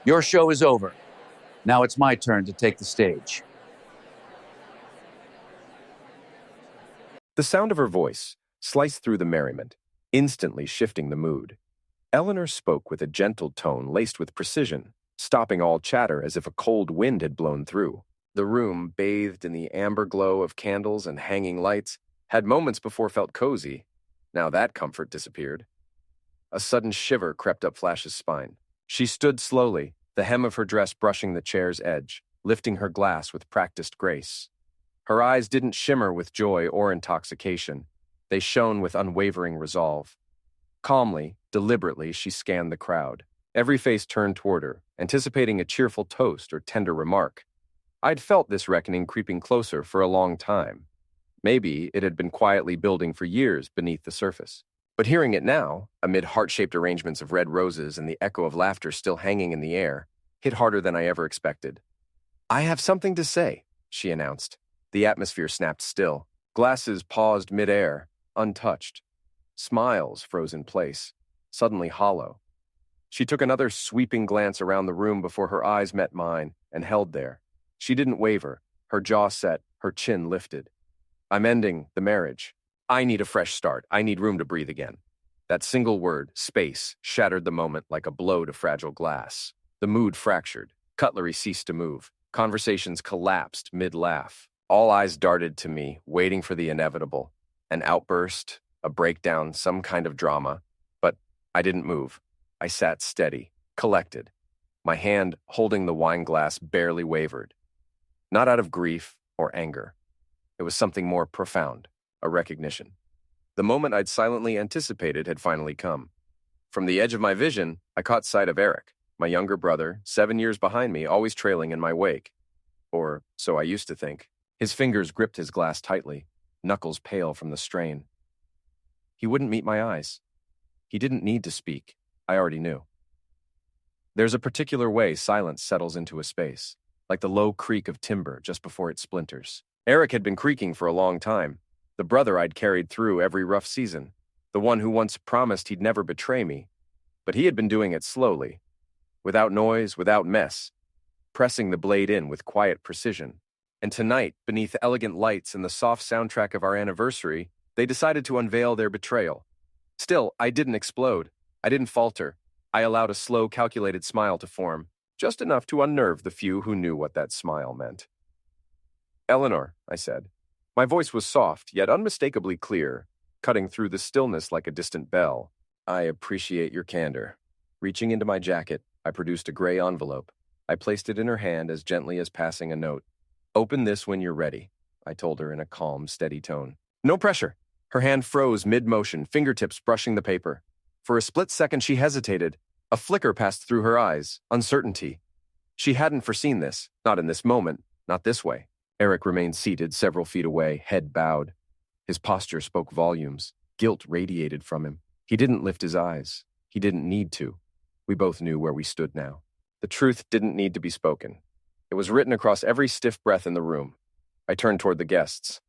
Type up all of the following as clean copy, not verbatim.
Your show is over. Now it's my turn to take the stage. The sound of her voice sliced through the merriment, instantly shifting the mood. Eleanor spoke with a gentle tone laced with precision, stopping all chatter as if a cold wind had blown through. The room, bathed in the amber glow of candles and hanging lights, had moments before felt cozy. Now that comfort disappeared. A sudden shiver crept up Flash's spine. She stood slowly, the hem of her dress brushing the chair's edge, lifting her glass with practiced grace. Her eyes didn't shimmer with joy or intoxication. They shone with unwavering resolve. Calmly, deliberately, she scanned the crowd. Every face turned toward her, anticipating a cheerful toast or tender remark. I'd felt this reckoning creeping closer for a long time. Maybe it had been quietly building for years beneath the surface. But hearing it now, amid heart-shaped arrangements of red roses and the echo of laughter still hanging in the air, hit harder than I ever expected. "I have something to say," she announced. The atmosphere snapped still. Glasses paused mid-air, untouched. Smiles froze in place, suddenly hollow. She took another sweeping glance around the room before her eyes met mine and held there. She didn't waver, her jaw set, her chin lifted. "I'm ending the marriage. I need a fresh start. I need room to breathe again." That single word, space, shattered the moment like a blow to fragile glass. The mood fractured. Cutlery ceased to move. Conversations collapsed mid-laugh. All eyes darted to me, waiting for the inevitable. An outburst, a breakdown, some kind of drama. But I didn't move. I sat steady, collected. My hand, holding the wine glass, barely wavered. Not out of grief or anger. It was something more profound, a recognition. The moment I'd silently anticipated had finally come. From the edge of my vision, I caught sight of Eric, my younger brother, 7 years behind me, always trailing in my wake. Or so I used to think. His fingers gripped his glass tightly, knuckles pale from the strain. He wouldn't meet my eyes. He didn't need to speak. I already knew. There's a particular way silence settles into a space, like the low creak of timber just before it splinters. Eric had been creaking for a long time, the brother I'd carried through every rough season, the one who once promised he'd never betray me. But he had been doing it slowly, without noise, without mess, pressing the blade in with quiet precision. And tonight, beneath elegant lights and the soft soundtrack of our anniversary, they decided to unveil their betrayal. Still, I didn't explode. I didn't falter. I allowed a slow, calculated smile to form, just enough to unnerve the few who knew what that smile meant. "Eleanor," I said. My voice was soft, yet unmistakably clear, cutting through the stillness like a distant bell. "I appreciate your candor." Reaching into my jacket, I produced a gray envelope. I placed it in her hand as gently as passing a note. "Open this when you're ready," I told her in a calm, steady tone. "No pressure." Her hand froze mid-motion, fingertips brushing the paper. For a split second she hesitated. A flicker passed through her eyes, uncertainty. She hadn't foreseen this, not in this moment, not this way. Eric remained seated several feet away, head bowed. His posture spoke volumes. Guilt radiated from him. He didn't lift his eyes. He didn't need to. We both knew where we stood now. The truth didn't need to be spoken. It was written across every stiff breath in the room. I turned toward the guests.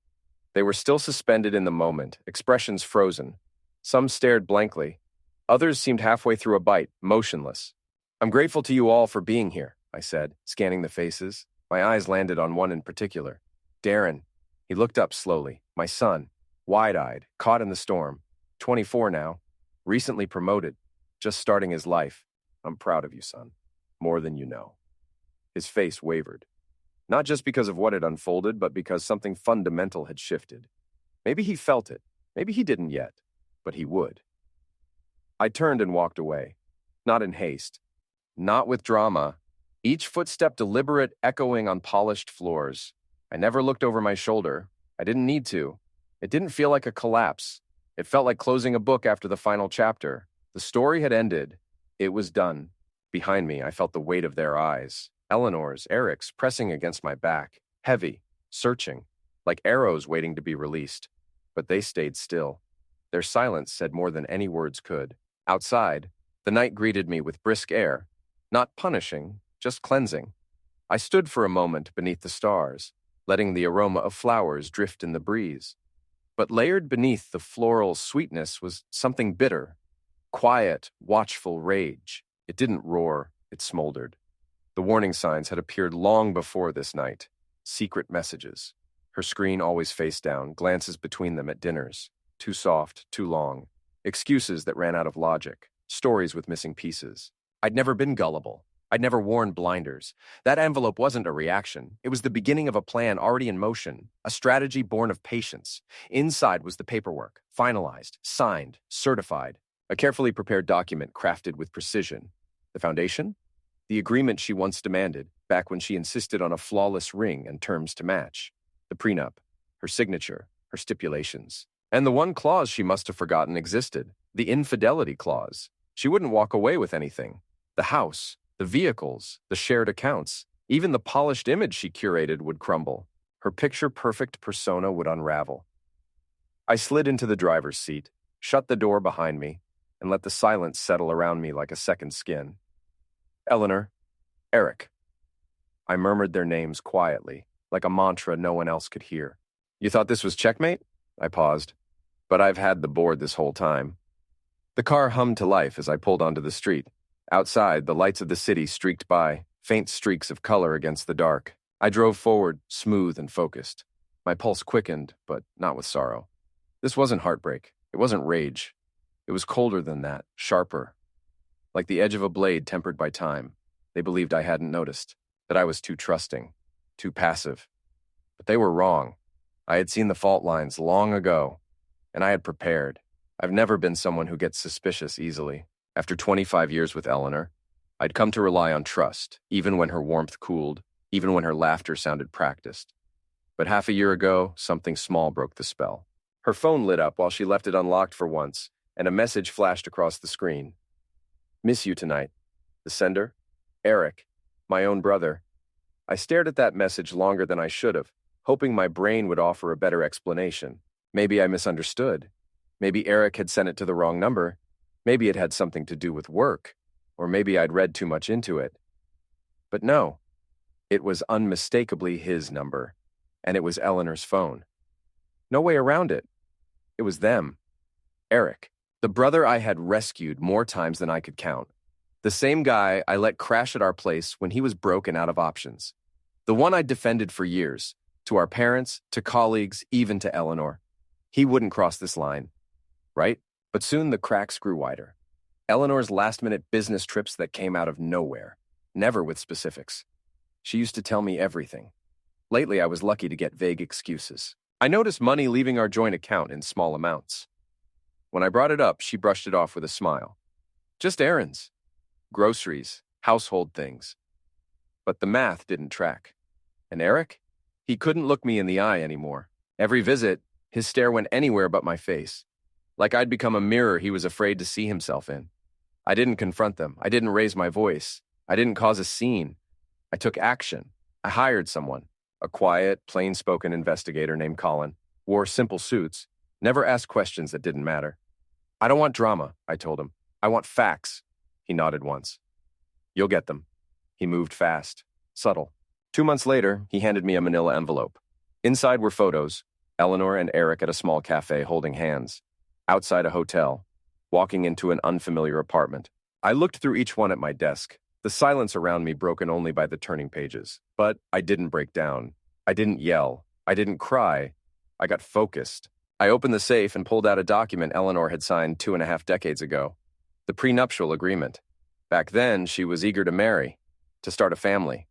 They were still suspended in the moment, expressions frozen. Some stared blankly. Others seemed halfway through a bite, motionless. "I'm grateful to you all for being here," I said, scanning the faces. My eyes landed on one in particular. Darren. He looked up slowly. My son, wide-eyed, caught in the storm. 24 now, recently promoted, just starting his life. "I'm proud of you, son. More than you know." His face wavered. Not just because of what had unfolded, but because something fundamental had shifted. Maybe he felt it. Maybe he didn't yet. But he would. I turned and walked away. Not in haste. Not with drama. Each footstep deliberate, echoing on polished floors. I never looked over my shoulder. I didn't need to. It didn't feel like a collapse. It felt like closing a book after the final chapter. The story had ended. It was done. Behind me, I felt the weight of their eyes. Eleanor's, Eric's, pressing against my back. Heavy, searching, like arrows waiting to be released. But they stayed still. Their silence said more than any words could. Outside, the night greeted me with brisk air. Not punishing, just cleansing. I stood for a moment beneath the stars, letting the aroma of flowers drift in the breeze. But layered beneath the floral sweetness was something bitter. Quiet, watchful rage. It didn't roar, it smoldered. The warning signs had appeared long before this night. Secret messages. Her screen always face down, glances between them at dinners. Too soft, too long. Excuses that ran out of logic. Stories with missing pieces. I'd never been gullible. I'd never worn blinders. That envelope wasn't a reaction. It was the beginning of a plan already in motion, a strategy born of patience. Inside was the paperwork, finalized, signed, certified, a carefully prepared document crafted with precision. The foundation? The agreement she once demanded, back when she insisted on a flawless ring and terms to match. The prenup, her signature, her stipulations. And the one clause she must have forgotten existed, the infidelity clause. She wouldn't walk away with anything. The house, the vehicles, the shared accounts, even the polished image she curated would crumble. Her picture-perfect persona would unravel. I slid into the driver's seat, shut the door behind me, and let the silence settle around me like a second skin. Eleanor, Eric. I murmured their names quietly, like a mantra no one else could hear. You thought this was checkmate? I paused. But I've had the board this whole time. The car hummed to life as I pulled onto the street. Outside, the lights of the city streaked by, faint streaks of color against the dark. I drove forward, smooth and focused. My pulse quickened, but not with sorrow. This wasn't heartbreak. It wasn't rage. It was colder than that, sharper. Like the edge of a blade tempered by time. They believed I hadn't noticed, that I was too trusting, too passive. But they were wrong. I had seen the fault lines long ago, and I had prepared. I've never been someone who gets suspicious easily. After 25 years with Eleanor, I'd come to rely on trust, even when her warmth cooled, even when her laughter sounded practiced. But half a year ago, something small broke the spell. Her phone lit up while she left it unlocked for once, and a message flashed across the screen. Miss you tonight. The sender? Eric, my own brother. I stared at that message longer than I should have, hoping my brain would offer a better explanation. Maybe I misunderstood. Maybe Eric had sent it to the wrong number. Maybe it had something to do with work, or maybe I'd read too much into it. But no, it was unmistakably his number, and it was Eleanor's phone. No way around it. It was them. Eric, the brother I had rescued more times than I could count. The same guy I let crash at our place when he was broke and out of options. The one I'd defended for years, to our parents, to colleagues, even to Eleanor. He wouldn't cross this line, right? But soon the cracks grew wider. Eleanor's last-minute business trips that came out of nowhere, never with specifics. She used to tell me everything. Lately, I was lucky to get vague excuses. I noticed money leaving our joint account in small amounts. When I brought it up, she brushed it off with a smile. Just errands, groceries, household things. But the math didn't track. And Eric? He couldn't look me in the eye anymore. Every visit, his stare went anywhere but my face. Like I'd become a mirror he was afraid to see himself in. I didn't confront them. I didn't raise my voice. I didn't cause a scene. I took action. I hired someone. A quiet, plain-spoken investigator named Colin. Wore simple suits. Never asked questions that didn't matter. I don't want drama, I told him. I want facts. He nodded once. You'll get them. He moved fast. Subtle. 2 months later, he handed me a manila envelope. Inside were photos. Eleanor and Eric at a small cafe holding hands. Outside a hotel, walking into an unfamiliar apartment. I looked through each one at my desk, the silence around me broken only by the turning pages. But I didn't break down. I didn't yell. I didn't cry. I got focused. I opened the safe and pulled out a document Eleanor had signed 2.5 decades ago. The prenuptial agreement. Back then, she was eager to marry, to start a family.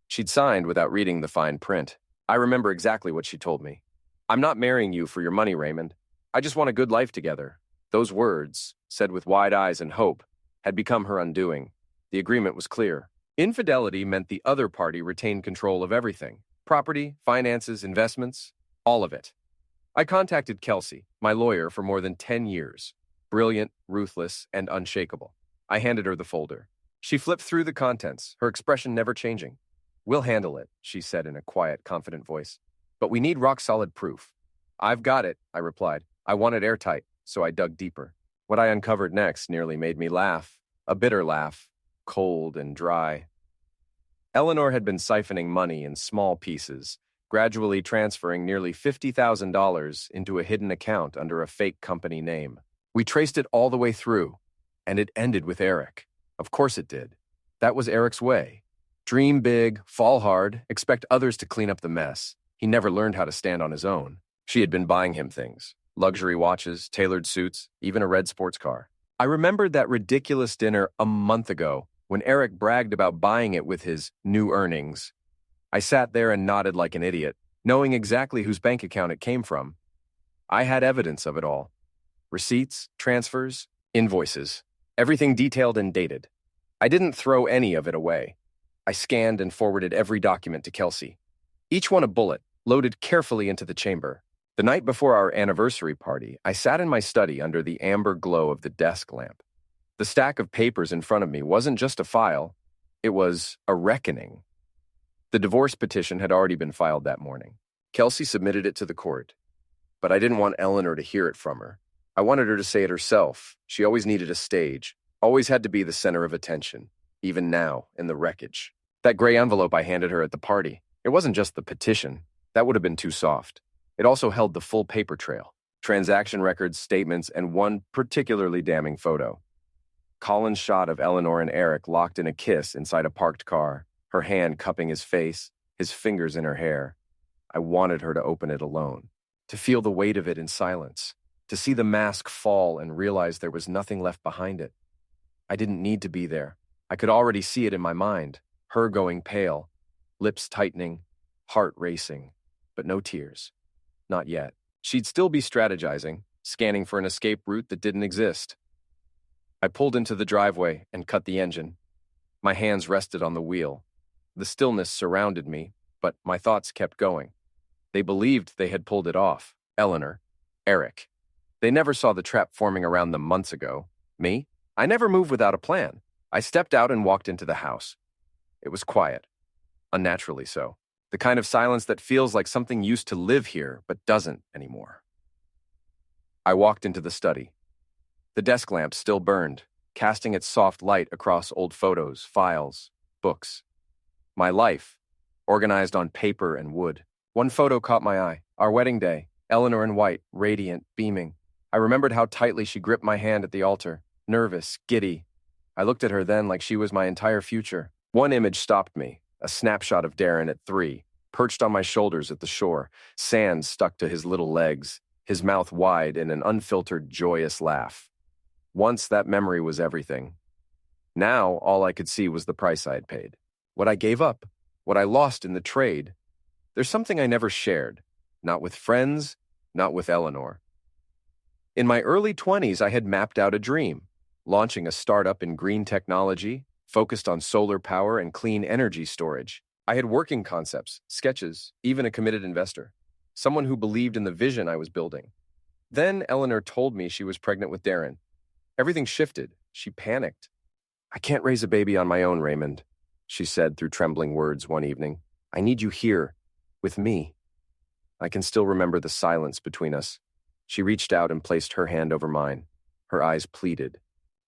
She'd signed without reading the fine print. I remember exactly what she told me. I'm not marrying you for your money, Raymond. I just want a good life together. Those words, said with wide eyes and hope, had become her undoing. The agreement was clear. Infidelity meant the other party retained control of everything. Property, finances, investments, all of it. I contacted Kelsey, my lawyer, for more than 10 years. Brilliant, ruthless, and unshakable. I handed her the folder. She flipped through the contents, her expression never changing. We'll handle it, she said in a quiet, confident voice. But we need rock-solid proof. I've got it, I replied. I want it airtight, so I dug deeper. What I uncovered next nearly made me laugh, a bitter laugh, cold and dry. Eleanor had been siphoning money in small pieces, gradually transferring nearly $50,000 into a hidden account under a fake company name. We traced it all the way through, and it ended with Eric. Of course it did. That was Eric's way. Dream big, fall hard, expect others to clean up the mess. He never learned how to stand on his own. She had been buying him things: luxury watches, tailored suits, even a red sports car. I remembered that ridiculous dinner a month ago when Eric bragged about buying it with his new earnings. I sat there and nodded like an idiot, knowing exactly whose bank account it came from. I had evidence of it all. Receipts, transfers, invoices, everything detailed and dated. I didn't throw any of it away. I scanned and forwarded every document to Kelsey, each one a bullet, loaded carefully into the chamber. The night before our anniversary party, I sat in my study under the amber glow of the desk lamp. The stack of papers in front of me wasn't just a file, it was a reckoning. The divorce petition had already been filed that morning. Kelsey submitted it to the court, but I didn't want Eleanor to hear it from her. I wanted her to say it herself. She always needed a stage, always had to be the center of attention, even now, in the wreckage. That gray envelope I handed her at the party, it wasn't just the petition. That would have been too soft. It also held the full paper trail: transaction records, statements, and one particularly damning photo. Colin's shot of Eleanor and Eric locked in a kiss inside a parked car, her hand cupping his face, his fingers in her hair. I wanted her to open it alone, to feel the weight of it in silence, to see the mask fall and realize there was nothing left behind it. I didn't need to be there. I could already see it in my mind, her going pale, lips tightening, heart racing, but no tears. Not yet. She'd still be strategizing, scanning for an escape route that didn't exist. I pulled into the driveway and cut the engine. My hands rested on the wheel. The stillness surrounded me, but my thoughts kept going. They believed they had pulled it off. Eleanor, Eric. They never saw the trap forming around them months ago. Me? I never moved without a plan. I stepped out and walked into the house. It was quiet, unnaturally so. The kind of silence that feels like something used to live here but doesn't anymore. I walked into the study. The desk lamp still burned, casting its soft light across old photos, files, books. My life, organized on paper and wood. One photo caught my eye: our wedding day, Eleanor in white, radiant, beaming. I remembered how tightly she gripped my hand at the altar, nervous, giddy. I looked at her then like she was my entire future. One image stopped me, a snapshot of Darren at 3, perched on my shoulders at the shore, sand stuck to his little legs, his mouth wide in an unfiltered, joyous laugh. Once that memory was everything. Now all I could see was the price I had paid. What I gave up, what I lost in the trade. There's something I never shared, not with friends, not with Eleanor. In my early 20s, I had mapped out a dream, launching a startup in green technology, focused on solar power and clean energy storage. I had working concepts, sketches, even a committed investor, someone who believed in the vision I was building. Then Eleanor told me she was pregnant with Darren. Everything shifted. She panicked. "I can't raise a baby on my own, Raymond," she said through trembling words one evening. "I need you here, with me." I can still remember the silence between us. She reached out and placed her hand over mine. Her eyes pleaded.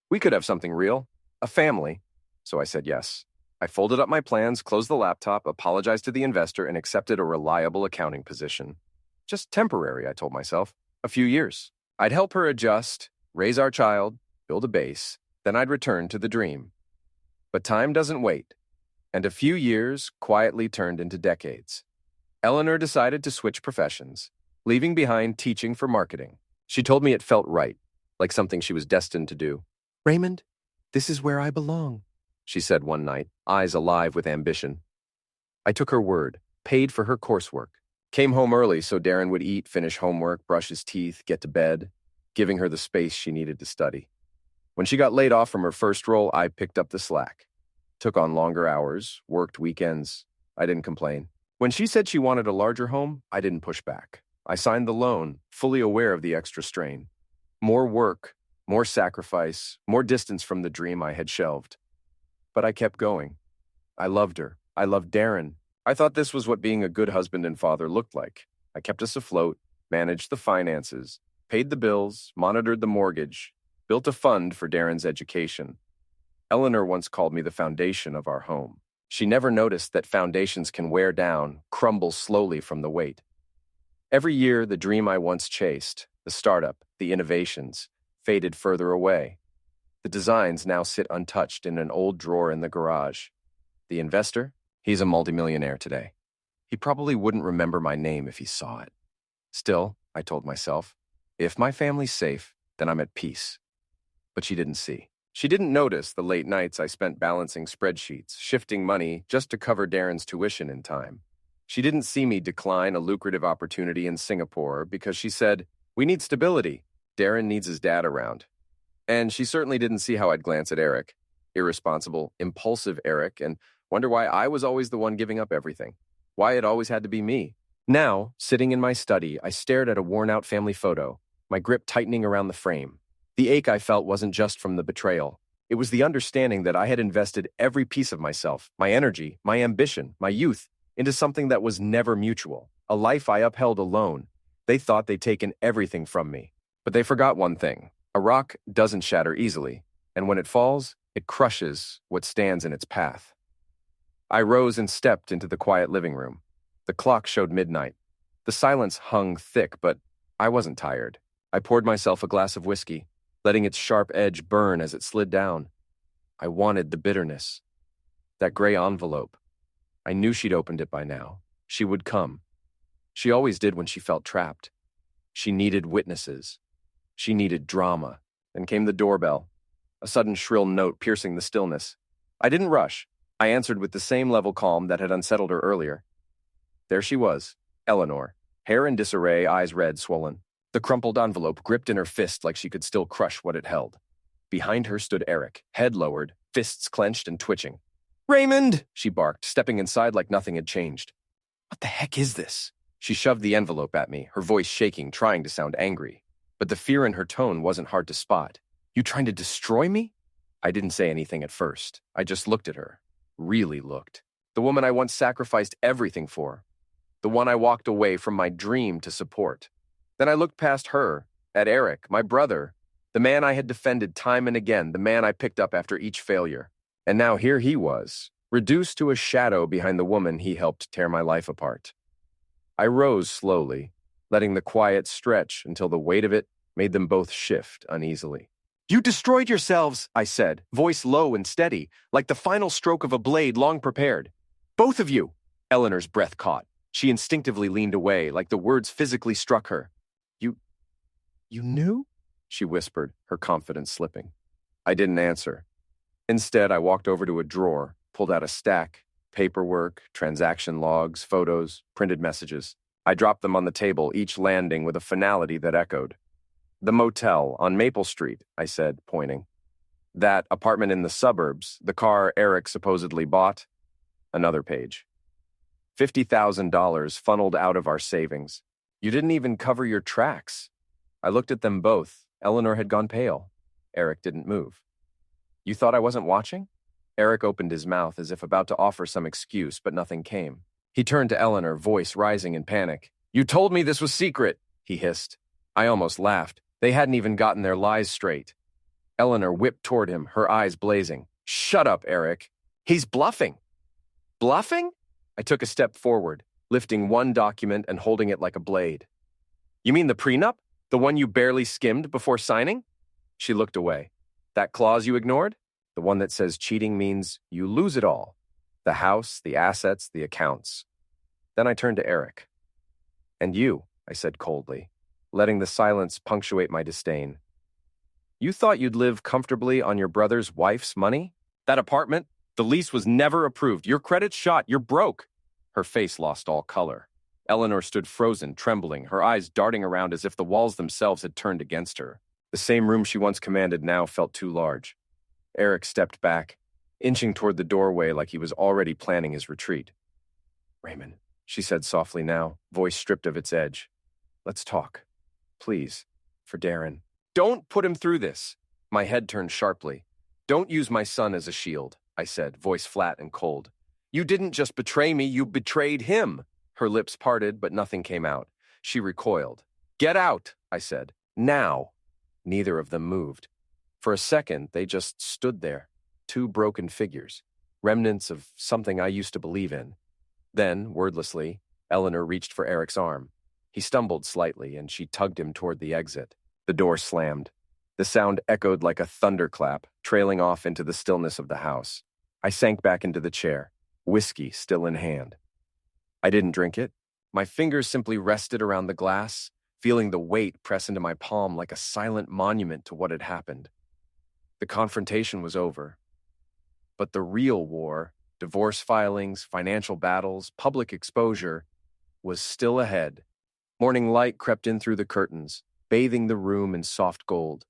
We could have something real, a family. So I said yes. I folded up my plans, closed the laptop, apologized to the investor, and accepted a reliable accounting position. Just temporary, I told myself. A few years. I'd help her adjust, raise our child, build a base, then I'd return to the dream. But time doesn't wait, and a few years quietly turned into decades. Eleanor decided to switch professions, leaving behind teaching for marketing. She told me it felt right, like something she was destined to do. "Raymond, this is where I belong," she said one night, eyes alive with ambition. I took her word, paid for her coursework, came home early so Darren would eat, finish homework, brush his teeth, get to bed, giving her the space she needed to study. When she got laid off from her first role, I picked up the slack. Took on longer hours, worked weekends. I didn't complain. When she said she wanted a larger home, I didn't push back. I signed the loan, fully aware of the extra strain. More work, more sacrifice, more distance from the dream I had shelved. But I kept going. I loved her. I loved Darren. I thought this was what being a good husband and father looked like. I kept us afloat, managed the finances, paid the bills, monitored the mortgage, built a fund for Darren's education. Eleanor once called me the foundation of our home. She never noticed that foundations can wear down, crumble slowly from the weight. Every year, the dream I once chased, the startup, the innovations, faded further away. The designs now sit untouched in an old drawer in the garage. The investor? He's a multimillionaire today. He probably wouldn't remember my name if he saw it. Still, I told myself, if my family's safe, then I'm at peace. But she didn't see. She didn't notice the late nights I spent balancing spreadsheets, shifting money just to cover Darren's tuition in time. She didn't see me decline a lucrative opportunity in Singapore because she said, "We need stability. Darren needs his dad around." And she certainly didn't see how I'd glance at Eric, irresponsible, impulsive Eric, and wonder why I was always the one giving up everything, why it always had to be me. Now, sitting in my study, I stared at a worn-out family photo, my grip tightening around the frame. The ache I felt wasn't just from the betrayal. It was the understanding that I had invested every piece of myself, my energy, my ambition, my youth, into something that was never mutual, a life I upheld alone. They thought they'd taken everything from me. But they forgot one thing. A rock doesn't shatter easily, and when it falls, it crushes what stands in its path. I rose and stepped into the quiet living room. The clock showed midnight. The silence hung thick, but I wasn't tired. I poured myself a glass of whiskey, letting its sharp edge burn as it slid down. I wanted the bitterness. That gray envelope. I knew she'd opened it by now. She would come. She always did when she felt trapped. She needed witnesses. She needed drama. Then came the doorbell, a sudden shrill note piercing the stillness. I didn't rush. I answered with the same level calm that had unsettled her earlier. There she was, Eleanor, hair in disarray, eyes red, swollen. The crumpled envelope gripped in her fist like she could still crush what it held. Behind her stood Eric, head lowered, fists clenched and twitching. "Raymond!" she barked, stepping inside like nothing had changed. "What the heck is this?" She shoved the envelope at me, her voice shaking, trying to sound angry. But the fear in her tone wasn't hard to spot. "You trying to destroy me?" I didn't say anything at first. I just looked at her. Really looked. The woman I once sacrificed everything for. The one I walked away from my dream to support. Then I looked past her, at Eric, my brother, the man I had defended time and again, the man I picked up after each failure. And now here he was, reduced to a shadow behind the woman he helped tear my life apart. I rose slowly, letting the quiet stretch until the weight of it made them both shift uneasily. "You destroyed yourselves," I said, voice low and steady, like the final stroke of a blade long prepared. "Both of you." Eleanor's breath caught. She instinctively leaned away, like the words physically struck her. You knew?" she whispered, her confidence slipping. I didn't answer. Instead, I walked over to a drawer, pulled out a stack, paperwork, transaction logs, photos, printed messages. I dropped them on the table, each landing with a finality that echoed. "The motel on Maple Street," I said, pointing. "That apartment in the suburbs, the car Eric supposedly bought." Another page. $50,000 funneled out of our savings. "You didn't even cover your tracks." I looked at them both. Eleanor had gone pale. Eric didn't move. "You thought I wasn't watching?" Eric opened his mouth as if about to offer some excuse, but nothing came. He turned to Eleanor, voice rising in panic. "You told me this was secret," he hissed. I almost laughed. They hadn't even gotten their lies straight. Eleanor whipped toward him, her eyes blazing. "Shut up, Eric. He's bluffing." "Bluffing?" I took a step forward, lifting one document and holding it like a blade. "You mean the prenup? The one you barely skimmed before signing?" She looked away. "That clause you ignored? The one that says cheating means you lose it all. The house, the assets, the accounts." Then I turned to Eric. "And you," I said coldly, letting the silence punctuate my disdain. "You thought you'd live comfortably on your brother's wife's money? That apartment? The lease was never approved. Your credit's shot. You're broke." Her face lost all color. Eleanor stood frozen, trembling, her eyes darting around as if the walls themselves had turned against her. The same room she once commanded now felt too large. Eric stepped back, inching toward the doorway like he was already planning his retreat. "Raymond," she said softly now, voice stripped of its edge. "Let's talk. Please. For Darren." "Don't put him through this." My head turned sharply. "Don't use my son as a shield," I said, voice flat and cold. "You didn't just betray me, you betrayed him." Her lips parted, but nothing came out. She recoiled. "Get out," I said. "Now." Neither of them moved. For a second, they just stood there, two broken figures, remnants of something I used to believe in. Then, wordlessly, Eleanor reached for Eric's arm. He stumbled slightly, and she tugged him toward the exit. The door slammed. The sound echoed like a thunderclap, trailing off into the stillness of the house. I sank back into the chair. whiskey still in hand. I didn't drink it. My fingers simply rested around the glass, feeling the weight press into my palm like a silent monument to what had happened. The confrontation was over. But the real war, divorce filings, financial battles, public exposure, was still ahead. Morning light crept in through the curtains, bathing the room in soft gold.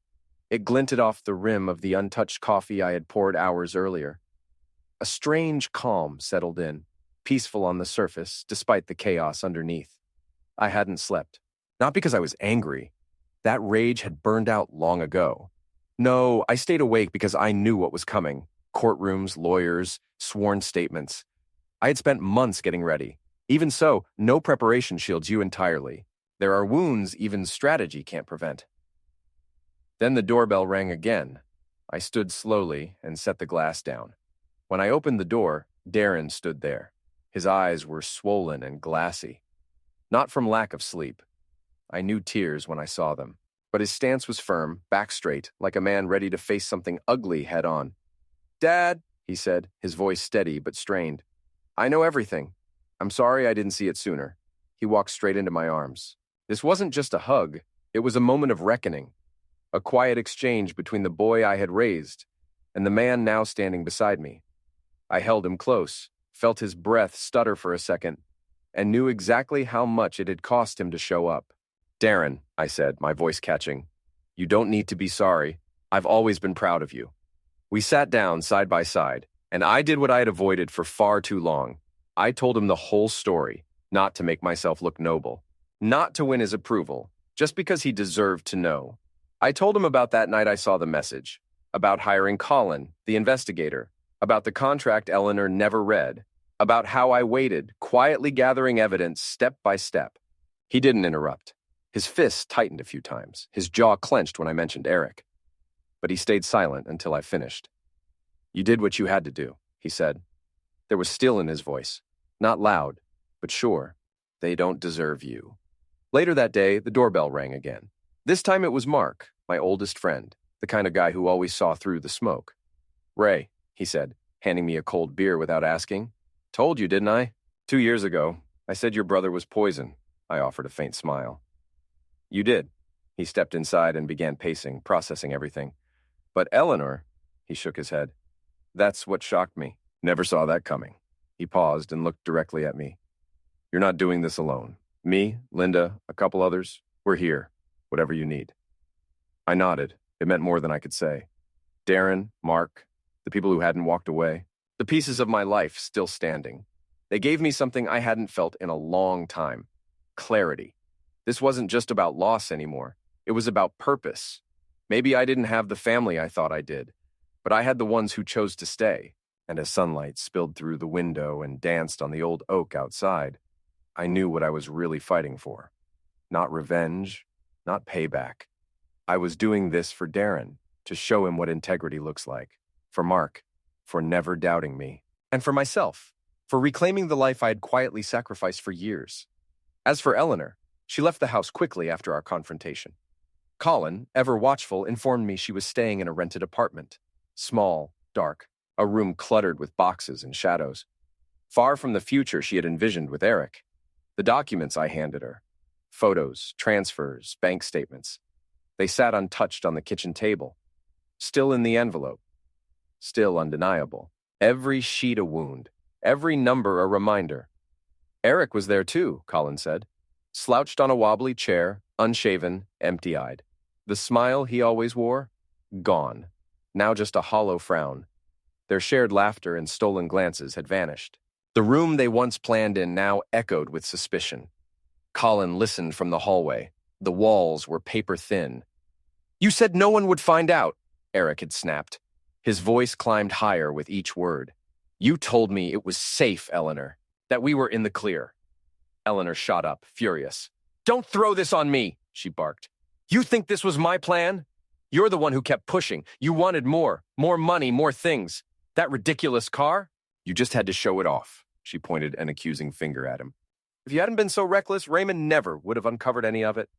It glinted off the rim of the untouched coffee I had poured hours earlier. A strange calm settled in, peaceful on the surface, despite the chaos underneath. I hadn't slept. Not because I was angry. That rage had burned out long ago. No, I stayed awake because I knew what was coming. Courtrooms, lawyers, sworn statements. I had spent months getting ready. Even so, no preparation shields you entirely. There are wounds even strategy can't prevent. Then the doorbell rang again. I stood slowly and set the glass down. When I opened the door, Darren stood there. His eyes were swollen and glassy. Not from lack of sleep. I knew tears when I saw them. But his stance was firm, back straight, like a man ready to face something ugly head on. "Dad," he said, his voice steady but strained. "I know everything. I'm sorry I didn't see it sooner." He walked straight into my arms. This wasn't just a hug. It was a moment of reckoning. A quiet exchange between the boy I had raised and the man now standing beside me. I held him close, felt his breath stutter for a second, and knew exactly how much it had cost him to show up. "Darren," I said, my voice catching, "you don't need to be sorry. I've always been proud of you." We sat down side by side, and I did what I had avoided for far too long. I told him the whole story, not to make myself look noble, not to win his approval, just because he deserved to know. I told him about that night I saw the message, about hiring Colin, the investigator, about the contract Eleanor never read, about how I waited, quietly gathering evidence step by step. He didn't interrupt. His fists tightened a few times, his jaw clenched when I mentioned Eric. But he stayed silent until I finished. "You did what you had to do," he said. There was steel in his voice, not loud, but sure. "They don't deserve you." Later that day, the doorbell rang again. This time it was Mark, my oldest friend, the kind of guy who always saw through the smoke. "Ray," he said, handing me a cold beer without asking. "Told you, didn't I? 2 years ago, I said your brother was poison." I offered a faint smile. "You did." He stepped inside and began pacing, processing everything. "But Eleanor," he shook his head. "That's what shocked me. Never saw that coming." He paused and looked directly at me. "You're not doing this alone. Me, Linda, a couple others, we're here. Whatever you need." I nodded. It meant more than I could say. Darren, Mark, the people who hadn't walked away, the pieces of my life still standing. They gave me something I hadn't felt in a long time. Clarity. This wasn't just about loss anymore. It was about purpose. Maybe I didn't have the family I thought I did, but I had the ones who chose to stay. And as sunlight spilled through the window and danced on the old oak outside, I knew what I was really fighting for. Not revenge, not payback. I was doing this for Darren, to show him what integrity looks like. For Mark, for never doubting me. And for myself, for reclaiming the life I had quietly sacrificed for years. As for Eleanor, she left the house quickly after our confrontation. Colin, ever watchful, informed me she was staying in a rented apartment. Small, dark, a room cluttered with boxes and shadows. Far from the future she had envisioned with Eric. The documents I handed her. Photos, transfers, bank statements. They sat untouched on the kitchen table. Still in the envelope. Still undeniable. Every sheet a wound. Every number a reminder. Eric was there too, Colin said. Slouched on a wobbly chair, unshaven, empty-eyed. The smile he always wore? Gone. Now just a hollow frown. Their shared laughter and stolen glances had vanished. The room they once planned in now echoed with suspicion. Colin listened from the hallway. The walls were paper thin. "You said no one would find out," Eric had snapped. His voice climbed higher with each word. "You told me it was safe, Eleanor, that we were in the clear." Eleanor shot up, furious. "Don't throw this on me," she barked. "You think this was my plan? You're the one who kept pushing. You wanted more money, more things. That ridiculous car? You just had to show it off." She pointed an accusing finger at him. "If you hadn't been so reckless, Raymond never would have uncovered any of it."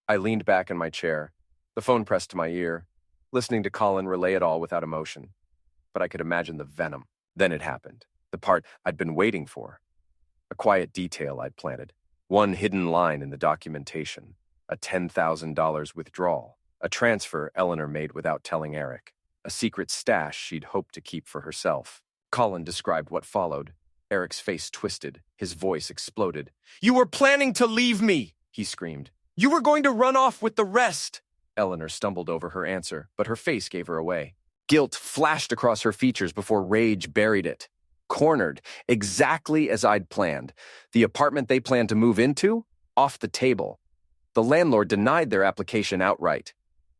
I leaned back in my chair, the phone pressed to my ear, listening to Colin relay it all without emotion. But I could imagine the venom. Then it happened. The part I'd been waiting for. A quiet detail I'd planted. One hidden line in the documentation. A $10,000 withdrawal. A transfer Eleanor made without telling Eric. A secret stash she'd hoped to keep for herself. Colin described what followed. Eric's face twisted. His voice exploded. "You were planning to leave me!" he screamed. "You were going to run off with the rest!" Eleanor stumbled over her answer, but her face gave her away. Guilt flashed across her features before rage buried it. Cornered, exactly as I'd planned. The apartment they planned to move into? Off the table. The landlord denied their application outright.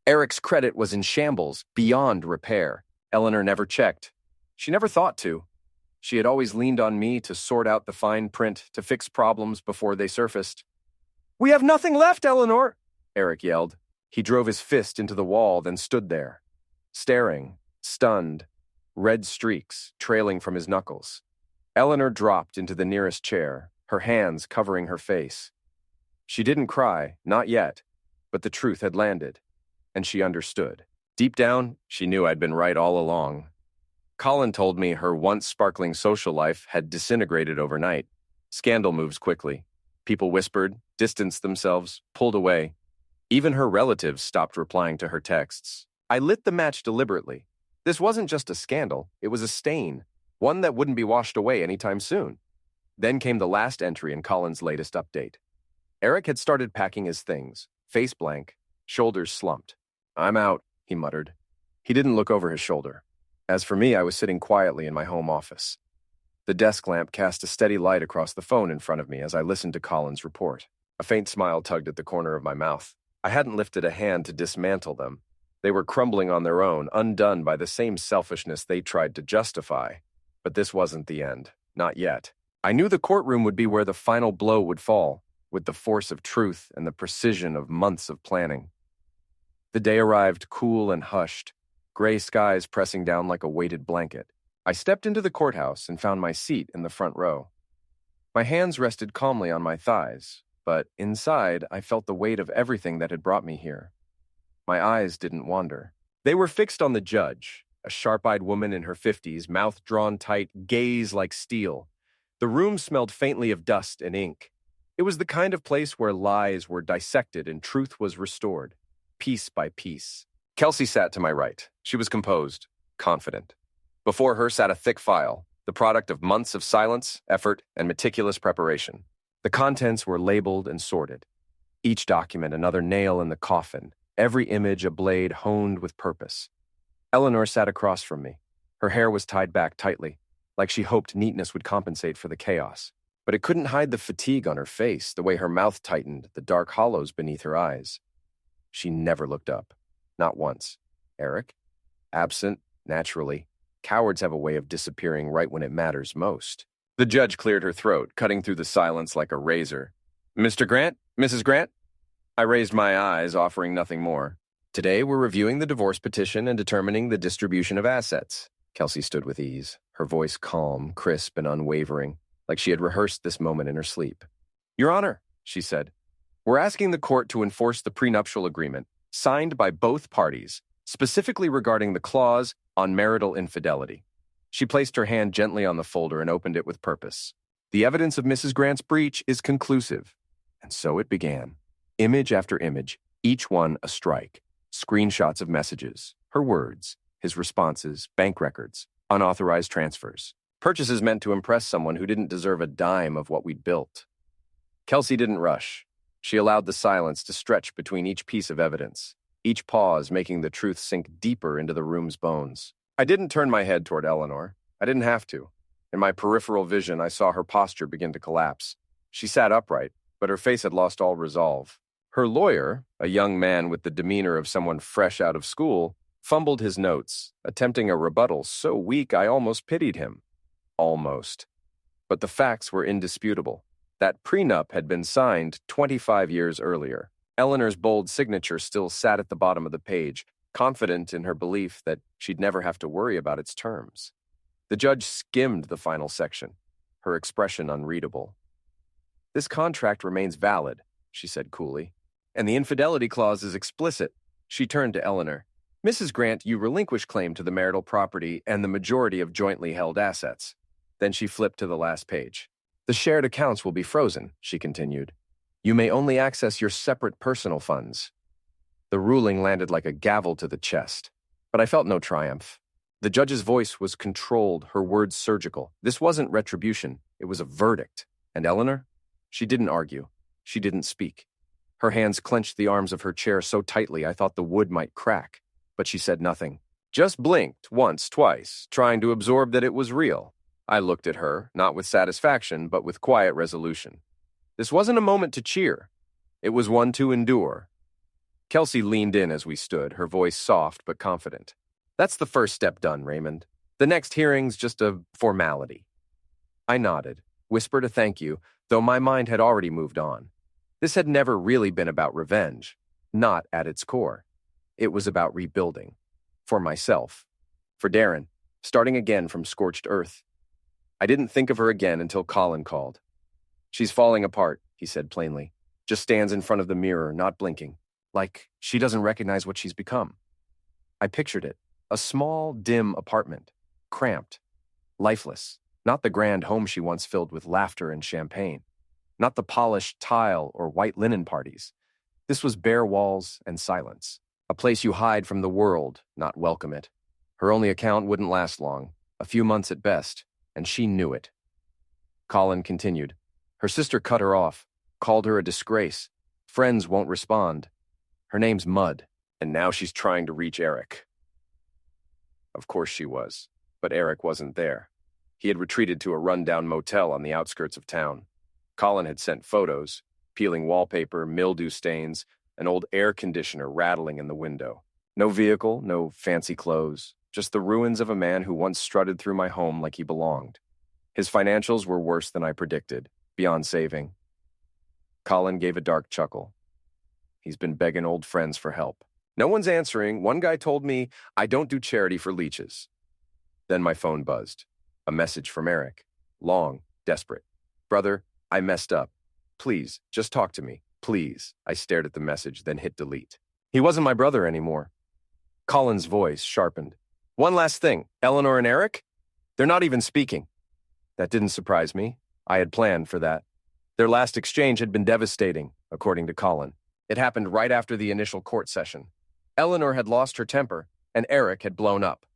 Eric's credit was in shambles, beyond repair. Eleanor never checked. She never thought to. She had always leaned on me to sort out the fine print, to fix problems before they surfaced. "We have nothing left, Eleanor!" Eric yelled. He drove his fist into the wall, then stood there, staring, stunned, red streaks trailing from his knuckles. Eleanor dropped into the nearest chair, her hands covering her face. She didn't cry, not yet, but the truth had landed, and she understood. Deep down, she knew I'd been right all along. Colin told me her once sparkling social life had disintegrated overnight. Scandal moves quickly. People whispered, distanced themselves, pulled away. Even her relatives stopped replying to her texts. I lit the match deliberately. This wasn't just a scandal, it was a stain, one that wouldn't be washed away anytime soon. Then came the last entry in Colin's latest update. Eric had started packing his things, face blank, shoulders slumped. "I'm out," he muttered. He didn't look over his shoulder. As for me, I was sitting quietly in my home office. The desk lamp cast a steady light across the phone in front of me as I listened to Colin's report. A faint smile tugged at the corner of my mouth. I hadn't lifted a hand to dismantle them. They were crumbling on their own, undone by the same selfishness they tried to justify. But this wasn't the end. Not yet. I knew the courtroom would be where the final blow would fall, with the force of truth and the precision of months of planning. The day arrived cool and hushed, gray skies pressing down like a weighted blanket. I stepped into the courthouse and found my seat in the front row. My hands rested calmly on my thighs, but inside I felt the weight of everything that had brought me here. My eyes didn't wander. They were fixed on the judge, a sharp-eyed woman in her 50s, mouth drawn tight, gaze like steel. The room smelled faintly of dust and ink. It was the kind of place where lies were dissected and truth was restored, piece by piece. Kelsey sat to my right. She was composed, confident. Before her sat a thick file, the product of months of silence, effort, and meticulous preparation. The contents were labeled and sorted. Each document another nail in the coffin, every image a blade honed with purpose. Eleanor sat across from me. Her hair was tied back tightly, like she hoped neatness would compensate for the chaos. But it couldn't hide the fatigue on her face, the way her mouth tightened, the dark hollows beneath her eyes. She never looked up. Not once. Eric? Absent, naturally. Cowards have a way of disappearing right when it matters most. The judge cleared her throat, cutting through the silence like a razor. "Mr. Grant? Mrs. Grant?" I raised my eyes, offering nothing more. "Today we're reviewing the divorce petition and determining the distribution of assets." Kelsey stood with ease, her voice calm, crisp, and unwavering, like she had rehearsed this moment in her sleep. "Your Honor," she said, "we're asking the court to enforce the prenuptial agreement signed by both parties, specifically regarding the clause on marital infidelity." She placed her hand gently on the folder and opened it with purpose. "The evidence of Mrs. Grant's breach is conclusive." And so it began. Image after image, each one a strike. Screenshots of messages, her words, his responses, bank records, unauthorized transfers. Purchases meant to impress someone who didn't deserve a dime of what we'd built. Kelsey didn't rush. She allowed the silence to stretch between each piece of evidence, each pause making the truth sink deeper into the room's bones. I didn't turn my head toward Eleanor. I didn't have to. In my peripheral vision, I saw her posture begin to collapse. She sat upright, but her face had lost all resolve. Her lawyer, a young man with the demeanor of someone fresh out of school, fumbled his notes, attempting a rebuttal so weak I almost pitied him. Almost. But the facts were indisputable. That prenup had been signed 25 years earlier. Eleanor's bold signature still sat at the bottom of the page, confident in her belief that she'd never have to worry about its terms. The judge skimmed the final section, her expression unreadable. "This contract remains valid," she said coolly, "and the infidelity clause is explicit." She turned to Eleanor. "Mrs. Grant, you relinquish claim to the marital property and the majority of jointly held assets." Then she flipped to the last page. The shared accounts will be frozen, she continued. You may only access your separate personal funds. The ruling landed like a gavel to the chest, but I felt no triumph. The judge's voice was controlled, her words surgical. This wasn't retribution, it was a verdict. And Eleanor? She didn't argue. She didn't speak. Her hands clenched the arms of her chair so tightly I thought the wood might crack, but she said nothing. Just blinked once, twice, trying to absorb that it was real. I looked at her, not with satisfaction, but with quiet resolution. This wasn't a moment to cheer. It was one to endure. Kelsey leaned in as we stood, her voice soft but confident. That's the first step done, Raymond. The next hearing's just a formality. I nodded, whispered a thank you, though my mind had already moved on. This had never really been about revenge, not at its core. It was about rebuilding. For myself. For Darren, starting again from scorched earth. I didn't think of her again until Colin called. She's falling apart, he said plainly. Just stands in front of the mirror, not blinking. Like she doesn't recognize what she's become. I pictured it. A small, dim apartment. Cramped. Lifeless. Not the grand home she once filled with laughter and champagne. Not the polished tile or white linen parties. This was bare walls and silence. A place you hide from the world, not welcome it. Her only account wouldn't last long. A few months at best. And she knew it. Colin continued. Her sister cut her off. Called her a disgrace. Friends won't respond. Her name's Mud. And now she's trying to reach Eric. Of course she was. But Eric wasn't there. He had retreated to a rundown motel on the outskirts of town. Colin had sent photos, peeling wallpaper, mildew stains, an old air conditioner rattling in the window. No vehicle, no fancy clothes, just the ruins of a man who once strutted through my home like he belonged. His financials were worse than I predicted, beyond saving. Colin gave a dark chuckle. He's been begging old friends for help. No one's answering. One guy told me, I don't do charity for leeches. Then my phone buzzed. A message from Eric. Long, desperate. Brother, I messed up. Please, just talk to me. Please. I stared at the message, then hit delete. He wasn't my brother anymore. Colin's voice sharpened. One last thing. Eleanor and Eric? They're not even speaking. That didn't surprise me. I had planned for that. Their last exchange had been devastating, according to Colin. It happened right after the initial court session. Eleanor had lost her temper, and Eric had blown up.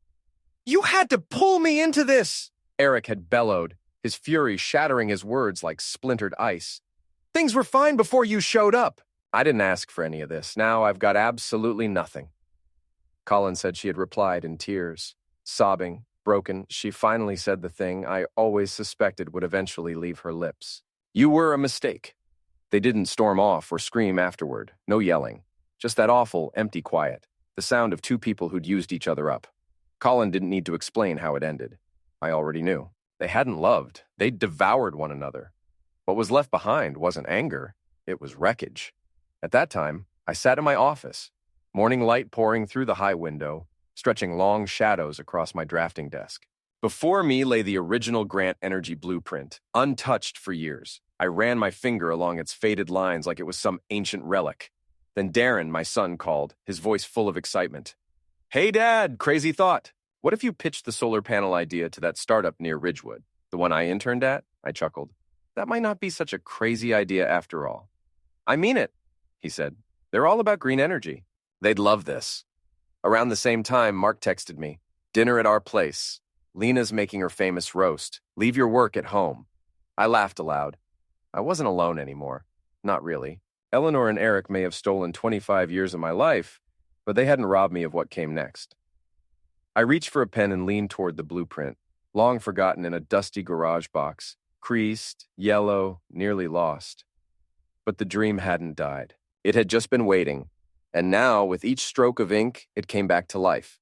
You had to pull me into this! Eric had bellowed, his fury shattering his words like splintered ice. Things were fine before you showed up. I didn't ask for any of this. Now I've got absolutely nothing. Colin said she had replied in tears. Sobbing, broken, she finally said the thing I always suspected would eventually leave her lips. You were a mistake. They didn't storm off or scream afterward. No yelling. Just that awful, empty quiet. The sound of two people who'd used each other up. Colin didn't need to explain how it ended. I already knew. They hadn't loved. They'd devoured one another. What was left behind wasn't anger. It was wreckage. At that time, I sat in my office, morning light pouring through the high window, stretching long shadows across my drafting desk. Before me lay the original Grant Energy blueprint, untouched for years. I ran my finger along its faded lines like it was some ancient relic. Then Darren, my son, called, his voice full of excitement. Hey, Dad, crazy thought. What if you pitched the solar panel idea to that startup near Ridgewood, the one I interned at? I chuckled. That might not be such a crazy idea after all. I mean it, he said. They're all about green energy. They'd love this. Around the same time, Mark texted me. Dinner at our place. Lena's making her famous roast. Leave your work at home. I laughed aloud. I wasn't alone anymore. Not really. Eleanor and Eric may have stolen 25 years of my life, but they hadn't robbed me of what came next. I reached for a pen and leaned toward the blueprint, long forgotten in a dusty garage box, creased, yellow, nearly lost. But the dream hadn't died. It had just been waiting, and now, with each stroke of ink, it came back to life.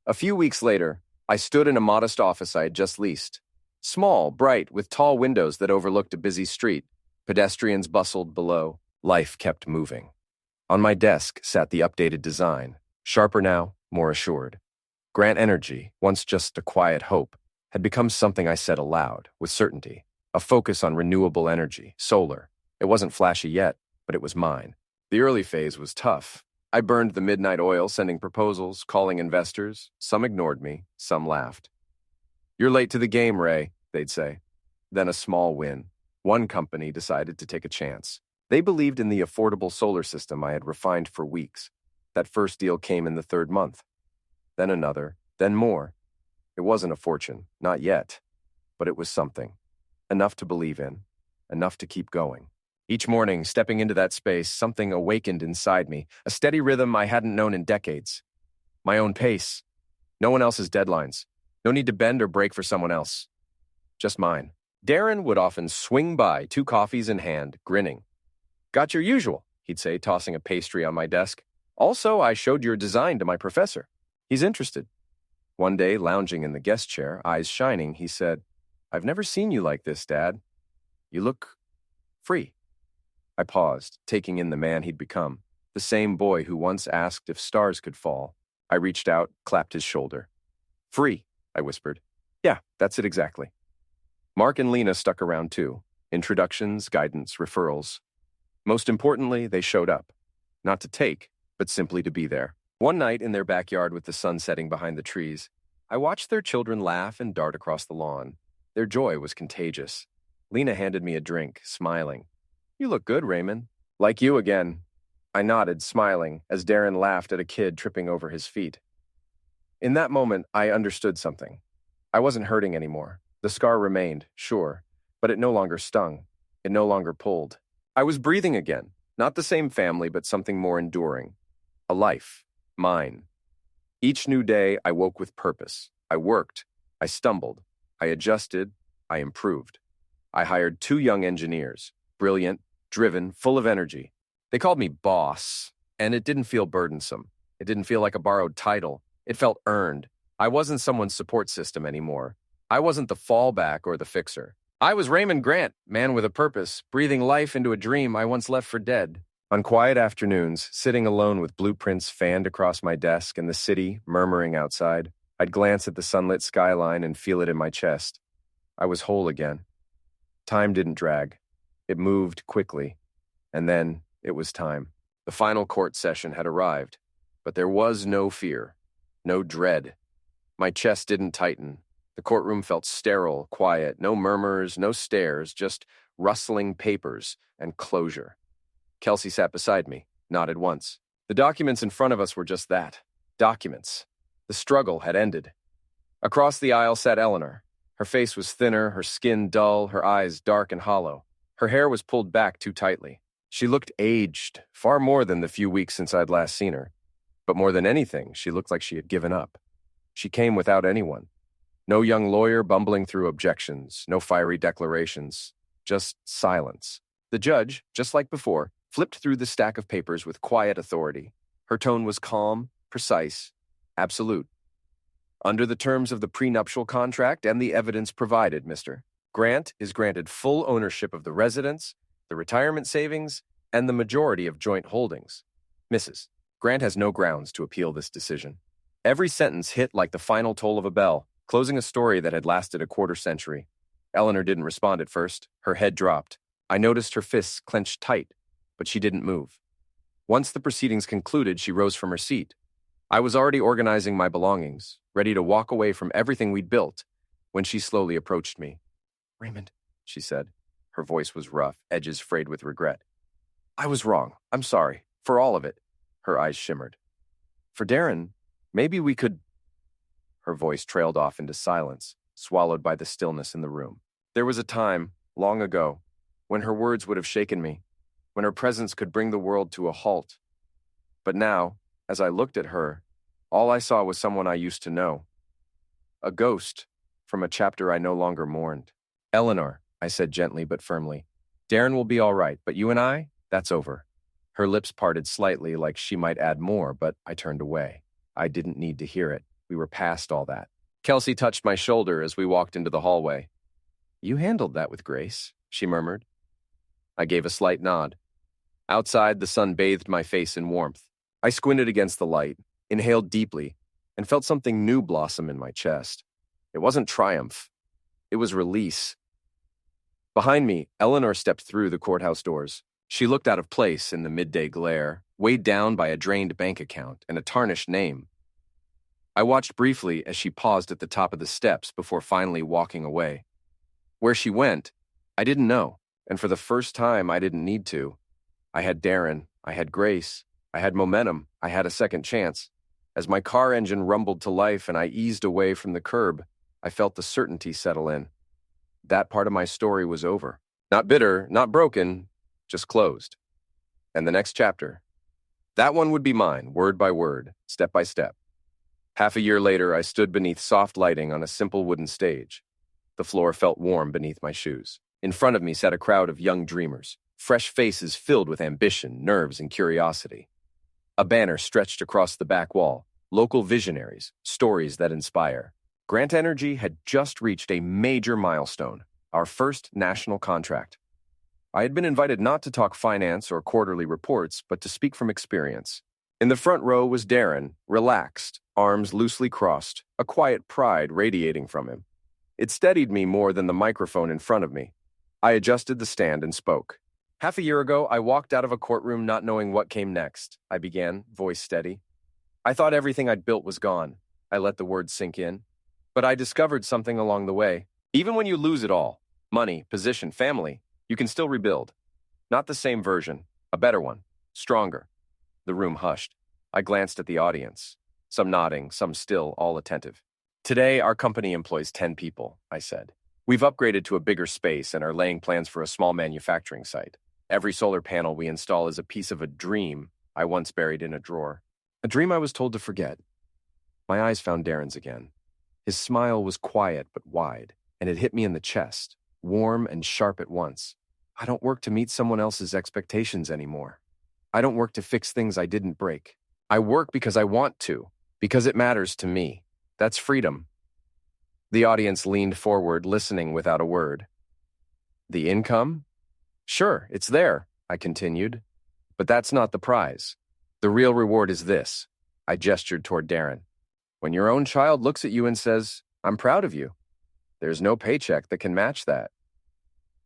A few weeks later, I stood in a modest office I had just leased. Small, bright, with tall windows that overlooked a busy street. Pedestrians bustled below. Life kept moving. On my desk sat the updated design, sharper now, more assured. Grant Energy, once just a quiet hope, had become something I said aloud, with certainty. A focus on renewable energy, solar. It wasn't flashy yet, but it was mine. The early phase was tough. I burned the midnight oil, sending proposals, calling investors. Some ignored me, some laughed. You're late to the game, Ray. they'd say. Then a small win. One company decided to take a chance. They believed in the affordable solar system I had refined for weeks. That first deal came in the third month. Then another, then more. It wasn't a fortune, not yet, but it was something. Enough to believe in, enough to keep going. Each morning, stepping into that space, something awakened inside me, a steady rhythm I hadn't known in decades. My own pace. No one else's deadlines. No need to bend or break for someone else. Just mine. Darren would often swing by, 2 coffees in hand, grinning. "Got your usual," he'd say, tossing a pastry on my desk. "Also, I showed your design to my professor. He's interested." One day, lounging in the guest chair, eyes shining, he said, "I've never seen you like this, Dad. You look free." I paused, taking in the man he'd become, the same boy who once asked if stars could fall. I reached out, clapped his shoulder. "Free," I whispered. "Yeah, that's it exactly." Mark and Lena stuck around too. Introductions, guidance, referrals. Most importantly, they showed up. Not to take, but simply to be there. One night in their backyard with the sun setting behind the trees, I watched their children laugh and dart across the lawn. Their joy was contagious. Lena handed me a drink, smiling. "You look good, Raymond." "Like you again." I nodded, smiling, as Darren laughed at a kid tripping over his feet. In that moment, I understood something. I wasn't hurting anymore. The scar remained, sure, but it no longer stung. It no longer pulled. I was breathing again. Not the same family, but something more enduring. A life. Mine. Each new day, I woke with purpose. I worked. I stumbled. I adjusted. I improved. I hired 2 young engineers. Brilliant, driven, full of energy. They called me boss, and it didn't feel burdensome. It didn't feel like a borrowed title. It felt earned. I wasn't someone's support system anymore. I wasn't the fallback or the fixer. I was Raymond Grant, man with a purpose, breathing life into a dream I once left for dead. On quiet afternoons, sitting alone with blueprints fanned across my desk and the city murmuring outside, I'd glance at the sunlit skyline and feel it in my chest. I was whole again. Time didn't drag. It moved quickly. And then it was time. The final court session had arrived, but there was no fear, no dread. My chest didn't tighten. The courtroom felt sterile, quiet, no murmurs, no stares, just rustling papers and closure. Kelsey sat beside me, nodded once. The documents in front of us were just that, documents. The struggle had ended. Across the aisle sat Eleanor. Her face was thinner, her skin dull, her eyes dark and hollow. Her hair was pulled back too tightly. She looked aged, far more than the few weeks since I'd last seen her. But more than anything, she looked like she had given up. She came without anyone. No young lawyer bumbling through objections, no fiery declarations, just silence. The judge, just like before, flipped through the stack of papers with quiet authority. Her tone was calm, precise, absolute. "Under the terms of the prenuptial contract and the evidence provided, Mr. Grant is granted full ownership of the residence, the retirement savings, and the majority of joint holdings. Mrs. Grant has no grounds to appeal this decision." Every sentence hit like the final toll of a bell, closing a story that had lasted a quarter century. Eleanor didn't respond at first. Her head dropped. I noticed her fists clenched tight, but she didn't move. Once the proceedings concluded, she rose from her seat. I was already organizing my belongings, ready to walk away from everything we'd built, when she slowly approached me. "Raymond," she said. Her voice was rough, edges frayed with regret. "I was wrong. I'm sorry. For all of it." Her eyes shimmered. "For Darren, maybe we could—" Her voice trailed off into silence, swallowed by the stillness in the room. There was a time, long ago, when her words would have shaken me, when her presence could bring the world to a halt. But now, as I looked at her, all I saw was someone I used to know. A ghost from a chapter I no longer mourned. "Eleanor," I said gently but firmly, "Darren will be all right, but you and I, that's over." Her lips parted slightly like she might add more, but I turned away. I didn't need to hear it. We were past all that. Kelsey touched my shoulder as we walked into the hallway. "You handled that with grace," she murmured. I gave a slight nod. Outside, the sun bathed my face in warmth. I squinted against the light, inhaled deeply, and felt something new blossom in my chest. It wasn't triumph. It was release. Behind me, Eleanor stepped through the courthouse doors. She looked out of place in the midday glare, weighed down by a drained bank account and a tarnished name. I watched briefly as she paused at the top of the steps before finally walking away. Where she went, I didn't know, and for the first time, I didn't need to. I had Darren, I had Grace, I had momentum, I had a second chance. As my car engine rumbled to life and I eased away from the curb, I felt the certainty settle in. That part of my story was over. Not bitter, not broken, just closed. And the next chapter. That one would be mine, word by word, step by step. Half a year later, I stood beneath soft lighting on a simple wooden stage. The floor felt warm beneath my shoes. In front of me sat a crowd of young dreamers, fresh faces filled with ambition, nerves, and curiosity. A banner stretched across the back wall, local visionaries, stories that inspire. Grant Energy had just reached a major milestone, our first national contract. I had been invited not to talk finance or quarterly reports, but to speak from experience. In the front row was Darren, relaxed, arms loosely crossed, a quiet pride radiating from him. It steadied me more than the microphone in front of me. I adjusted the stand and spoke. Half a year ago, I walked out of a courtroom not knowing what came next, I began, voice steady. I thought everything I'd built was gone. I let the words sink in. But I discovered something along the way. Even when you lose it all, money, position, family, you can still rebuild. Not the same version, a better one, stronger. The room hushed. I glanced at the audience. Some nodding, some still, all attentive. Today, our company employs 10 people, I said. We've upgraded to a bigger space and are laying plans for a small manufacturing site. Every solar panel we install is a piece of a dream I once buried in a drawer. A dream I was told to forget. My eyes found Darren's again. His smile was quiet but wide, and it hit me in the chest, warm and sharp at once. I don't work to meet someone else's expectations anymore. I don't work to fix things I didn't break. I work because I want to, because it matters to me. That's freedom. The audience leaned forward, listening without a word. The income? Sure, it's there, I continued. But that's not the prize. The real reward is this. I gestured toward Darren. When your own child looks at you and says, I'm proud of you, there's no paycheck that can match that.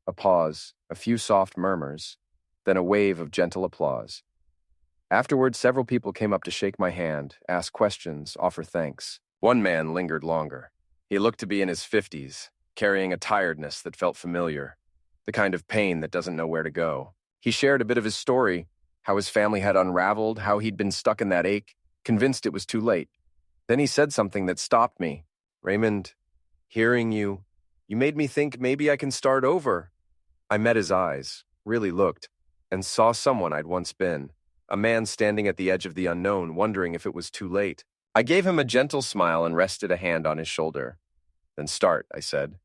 A pause, a few soft murmurs, then a wave of gentle applause. Afterward, several people came up to shake my hand, ask questions, offer thanks. One man lingered longer. He looked to be in his 50s, carrying a tiredness that felt familiar, the kind of pain that doesn't know where to go. He shared a bit of his story, how his family had unraveled, how he'd been stuck in that ache, convinced it was too late. Then he said something that stopped me. Raymond, hearing you made me think maybe I can start over. I met his eyes, really looked, and saw someone I'd once been, a man standing at the edge of the unknown, wondering if it was too late. I gave him a gentle smile and rested a hand on his shoulder. Then start, I said.